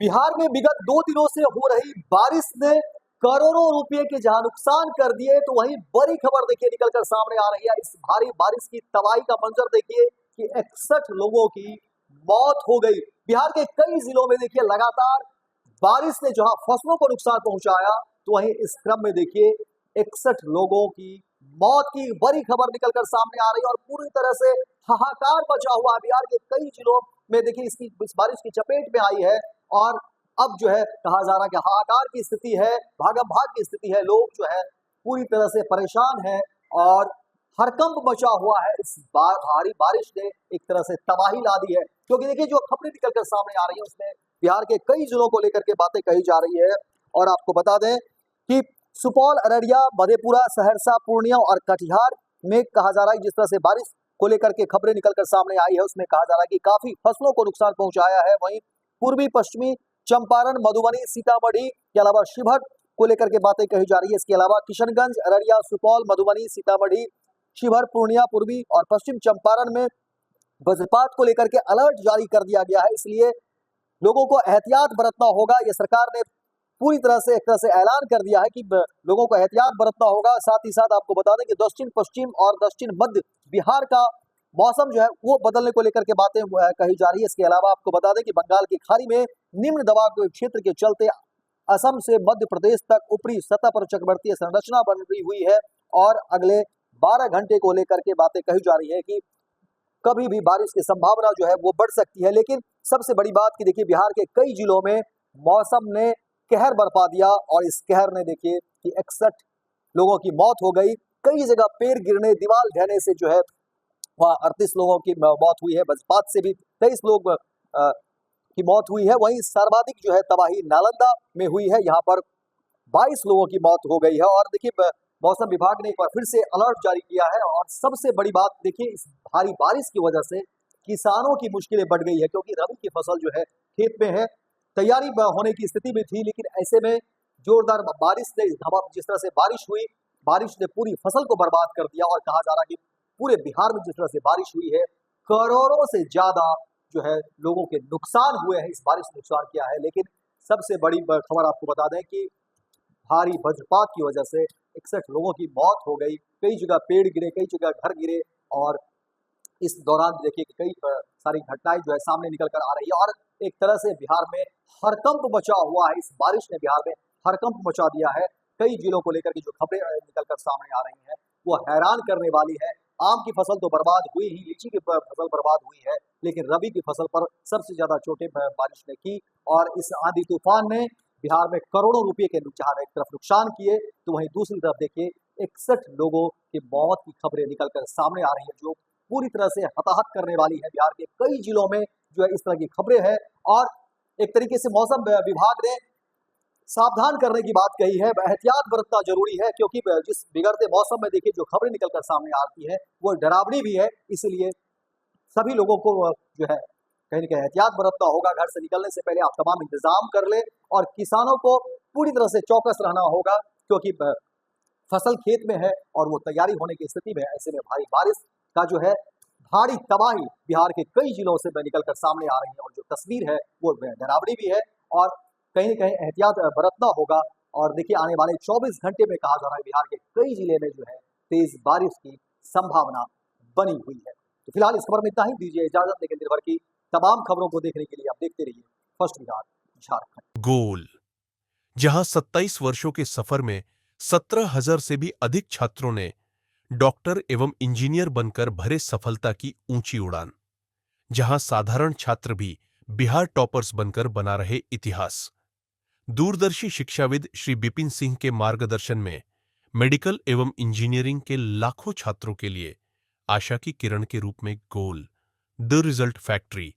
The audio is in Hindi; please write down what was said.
बिहार में विगत 2 दिनों से हो रही बारिश ने करोड़ों रुपए के जहां नुकसान कर दिए, तो वहीं बड़ी खबर देखिए निकलकर सामने आ रही है। इस भारी बारिश की तबाही का मंजर देखिए कि 61 लोगों की मौत हो गई। बिहार के कई जिलों में देखिए लगातार बारिश ने जहां फसलों को नुकसान पहुंचाया, तो वहीं इस क्रम में देखिए 61 लोगों की मौत की बड़ी खबर निकलकर सामने आ रही है और पूरी तरह से हाहाकार मचा हुआ है। बिहार के कई जिलों में देखिए इस बारिश की चपेट में आई है और अब जो है कहा जा रहा है कि हाहाकार की स्थिति है, भागम भाग की स्थिति है। लोग जो है पूरी तरह से परेशान हैं और हड़कंप मचा हुआ है। इस भारी बारिश ने एक तरह से तबाही ला दी है, क्योंकि देखिए जो खबरें निकलकर सामने आ रही है उसमें बिहार के कई जिलों को लेकर के बातें कही जा रही है। और आपको बता दें कि सुपौल, अररिया, मधेपुरा, सहरसा, पूर्णिया और कटिहार में कहा जा रहा है जिस तरह से बारिश को लेकर के खबरें निकलकर सामने आई है उसमें कहा जा रहा है कि काफी फसलों को नुकसान पहुंचाया है। वहीं पूर्वी पश्चिमी चंपारण, मधुबनी, सीतामढ़ी के अलावा शिवहर को लेकर के बातें कही जा रही है। इसके अलावा किशनगंज, अररिया, सुपौल, मधुबनी, सीतामढ़ी, शिवहर, पूर्णिया, पूर्वी और पश्चिम चंपारण में वज्रपात को लेकर के अलर्ट जारी कर दिया गया है। इसलिए लोगों को एहतियात बरतना होगा। ये सरकार ने पूरी तरह से एक तरह से ऐलान कर दिया है कि लोगों को एहतियात बरतना होगा। साथ ही साथ आपको बता दें कि दक्षिण पश्चिम और दक्षिण मध्य बिहार का मौसम जो है वो बदलने को लेकर के बातें कही जा रही है। इसके अलावा आपको बता दें कि बंगाल की खाड़ी में निम्न दबाव के क्षेत्र के चलते असम से मध्य प्रदेश तक ऊपरी सतह पर चक्रवर्तीय संरचना बन रही हुई है और अगले 12 घंटे को लेकर के बातें कही जा रही है कि कभी भी बारिश की संभावना जो है वो बढ़ सकती है। लेकिन सबसे बड़ी बात कि देखिए बिहार के कई जिलों में मौसम ने कहर बरपा दिया और इस कहर ने देखिए कि 61 लोगों की मौत हो गई। कई जगह पेड़ गिरने, दीवार ढहने से जो है वहाँ 38 लोगों की मौत हुई है। वज्रपात से भी 23 लोग की मौत हुई है। वहीं सर्वाधिक जो है तबाही नालंदा में हुई है, यहाँ पर 22 लोगों की मौत हो गई है। और देखिए मौसम विभाग ने एक बार फिर से अलर्ट जारी किया है और सबसे बड़ी बात देखिए इस भारी बारिश की वजह से किसानों की मुश्किलें बढ़ गई है, क्योंकि रबी की फसल जो है खेत में है, तैयारी होने की स्थिति में थी, लेकिन ऐसे में जोरदार बारिश ने जिस तरह से बारिश हुई, बारिश ने पूरी फसल को बर्बाद कर दिया। और कहा जा रहा है कि पूरे बिहार में जिस तरह से बारिश हुई है, करोड़ों से ज्यादा जो है लोगों के नुकसान हुए हैं। इस बारिश ने नुकसान किया है। लेकिन सबसे बड़ी खबर आपको बता दें कि भारी वज्रपात की वजह से 61 लोगों की मौत हो गई। कई जगह पेड़ गिरे, कई जगह घर गिरे और इस दौरान देखिए कि कई सारी घटनाएं जो है सामने निकल कर आ रही है और एक तरह से बिहार में हड़कंप मचा हुआ है। इस बारिश ने बिहार में हड़कंप मचा दिया है। कई जिलों को लेकर के जो खबरें निकल कर सामने आ रही हैं वो हैरान करने वाली है। आम की फसल तो बर्बाद हुई ही, लीची की फसल बर्बाद हुई है, लेकिन रबी की फसल पर सबसे ज्यादा चोटें बारिश ने की। और इस आंधी तूफान ने बिहार में करोड़ों रुपए के जहां एक तरफ नुकसान किए, तो वहीं दूसरी तरफ देखिए 61 लोगों की मौत की खबरें निकलकर सामने आ रही है, जो पूरी तरह से हताहत करने वाली है। बिहार के कई जिलों में जो है इस तरह की खबरें हैं और एक तरीके से मौसम विभाग ने सावधान करने की बात कही है। एहतियात बरतना जरूरी है, क्योंकि जिस बिगड़ते मौसम में देखिए जो खबरें निकलकर सामने आती है वो डरावनी भी है। इसलिए सभी लोगों को जो है कहीं ना कहीं एहतियात बरतना होगा। घर से निकलने से पहले आप तमाम इंतजाम कर ले और किसानों को पूरी तरह से चौकस रहना होगा, क्योंकि फसल खेत में है और वो तैयारी होने की स्थिति में है। ऐसे में भारी बारिश का जो है भारी तबाही बिहार के कई जिलों से निकल कर सामने आ रही है और जो तस्वीर है वो डरावनी भी है और कहीं न कहीं एहतियात बरतना होगा। और देखिए आने वाले 24 घंटे में कहा जा रहा है बिहार के कई जिले में जो है तेज बारिश की संभावना बनी हुई है। तो फिलहाल इस खबर में इतना ही। दीजिए इजाजत, लेकिन दिन भर की तमाम खबरों को देखने के लिए आप देखते रहिए फर्स्ट बिहार झारखंड। गोल, जहां 27 वर्षों के सफर में 17,000 से भी अधिक छात्रों ने डॉक्टर एवं इंजीनियर बनकर भरे सफलता की ऊंची उड़ान, जहां साधारण छात्र भी बिहार टॉपर्स बनकर बना रहे इतिहास। दूरदर्शी शिक्षाविद श्री बिपिन सिंह के मार्गदर्शन में मेडिकल एवं इंजीनियरिंग के लाखों छात्रों के लिए आशा की किरण के रूप में गोल, द रिजल्ट फैक्ट्री